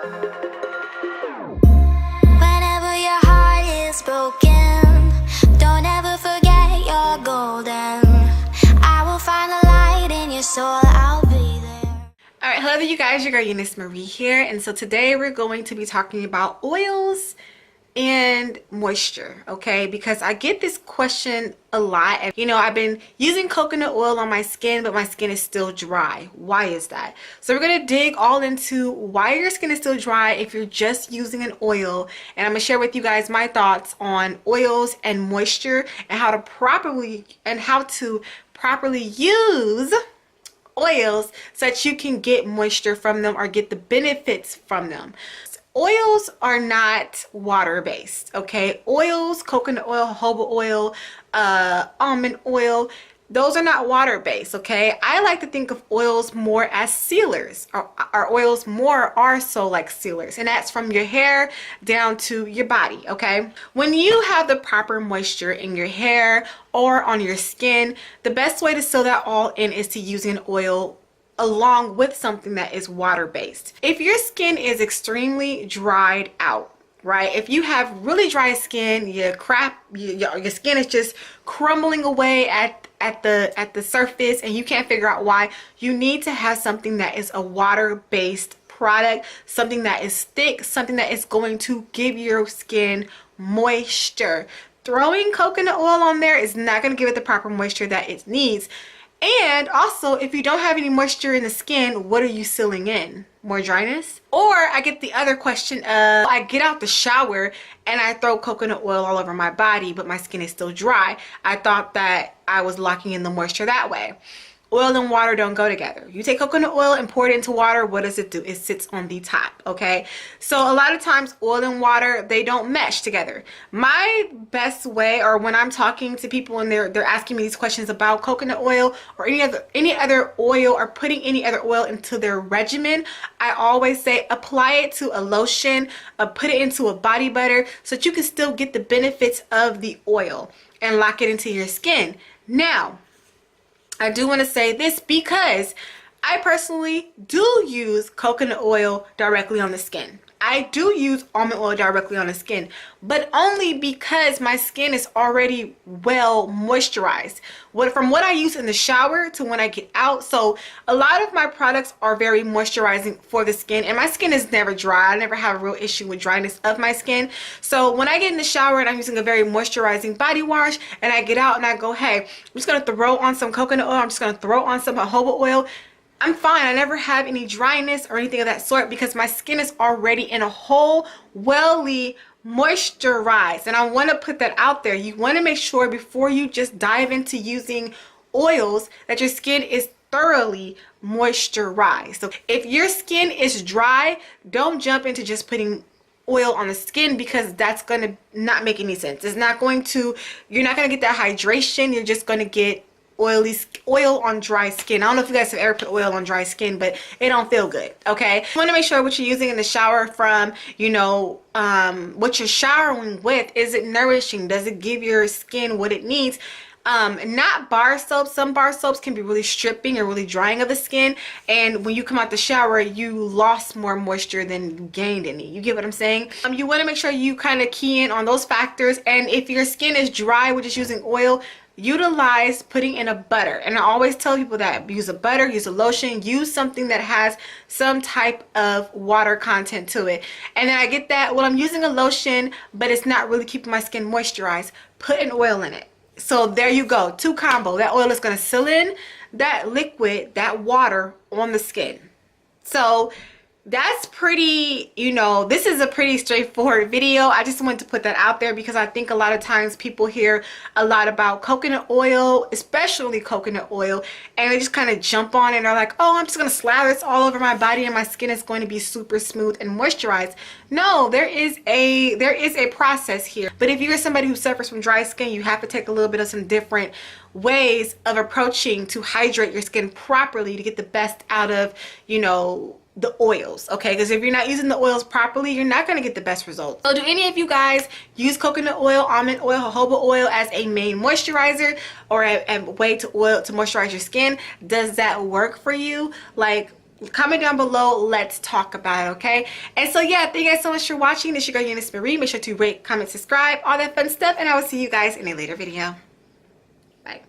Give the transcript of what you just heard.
Whenever your heart is broken, don't ever forget you're golden. I will find the light in your soul, I'll be there. Alright, hello you guys, your girl Euniycemari here, and so today we're going to be talking about oils and moisture, okay? Because I get this question a lot, and you know, I've been using coconut oil on my skin, but my skin is still dry. Why is that? So we're gonna dig all into why your skin is still dry if you're just using an oil, and I'm gonna share with you guys my thoughts on oils and moisture and how to properly use oils so that you can get moisture from them or get the benefits from them. Oils are not water-based, okay? Oils, coconut oil, jojoba oil, almond oil, those are not water-based, okay? I like to think of oils more as sealers. Our oils more are so like sealers, and that's from your hair down to your body, okay? When you have the proper moisture in your hair or on your skin, the best way to seal that all in is to use an oil along with something that is water-based. If your skin is extremely dried out, right? If you have really dry skin, your skin is just crumbling away at the surface and you can't figure out why, you need to have something that is a water-based product, something that is thick, something that is going to give your skin moisture. Throwing coconut oil on there is not going to give it the proper moisture that it needs. And also, if you don't have any moisture in the skin, what are you sealing in? More dryness? Or I get the other question of, I get out the shower and I throw coconut oil all over my body, but my skin is still dry. I thought that I was locking in the moisture that way. Oil and water don't go together. You take coconut oil and pour it into water, what does it do? It sits on the top, okay? So a lot of times oil and water, they don't mesh together. My best way, or when I'm talking to people and they're asking me these questions about coconut oil or any other oil or putting any other oil into their regimen, I always say apply it to a lotion, put it into a body butter so that you can still get the benefits of the oil and lock it into your skin. Now, I do want to say this because I personally do use coconut oil directly on the skin. I do use almond oil directly on the skin, but only because my skin is already well moisturized. From what I use in the shower to when I get out. So a lot of my products are very moisturizing for the skin, and my skin is never dry. I never have a real issue with dryness of my skin. So when I get in the shower and I'm using a very moisturizing body wash and I get out and I go, hey, I'm just going to throw on some coconut oil. I'm just going to throw on some jojoba oil. I'm fine. I never have any dryness or anything of that sort because my skin is already in a whole welly moisturized. And I want to put that out there. You want to make sure before you just dive into using oils that your skin is thoroughly moisturized. So if your skin is dry, don't jump into just putting oil on the skin because that's going to not make any sense. It's not going to, you're not going to get that hydration. You're just going to get oil on dry skin. I don't know if you guys have ever put oil on dry skin, but it don't feel good, okay? You want to make sure what you're using in the shower from, you know, what you're showering with, is it nourishing? Does it give your skin what it needs? Not bar soap. Some bar soaps can be really stripping or really drying of the skin, and when you come out the shower you lost more moisture than you gained any. You get what I'm saying? You want to make sure you kind of key in on those factors, and if your skin is dry with just using oil, utilize putting in a butter. And I always tell people that use a butter, use a lotion, use something that has some type of water content to it. And then I get that, well, I'm using a lotion but it's not really keeping my skin moisturized, put an oil in it. So there you go, two combo. That oil is going to seal in that liquid, that water on the skin. So that's pretty, you know, this is a pretty straightforward video. I just wanted to put that out there because I think a lot of times people hear a lot about coconut oil, especially coconut oil, and they just kind of jump on and they're like, oh, I'm just going to slather this all over my body and my skin is going to be super smooth and moisturized. No, there is a process here. But if you're somebody who suffers from dry skin, you have to take a little bit of some different ways of approaching to hydrate your skin properly to get the best out of, you know, the oils, okay? Because if you're not using the oils properly, you're not going to get the best results. So do any of you guys use coconut oil, almond oil, jojoba oil as a main moisturizer or a way to moisturize your skin? Does that work for you? Like, comment down below. Let's talk about it, okay? And so yeah, thank you guys so much for watching. This is your girl Euniycemari. Make sure to rate, comment, subscribe, all that fun stuff, and I will see you guys in a later video. Bye.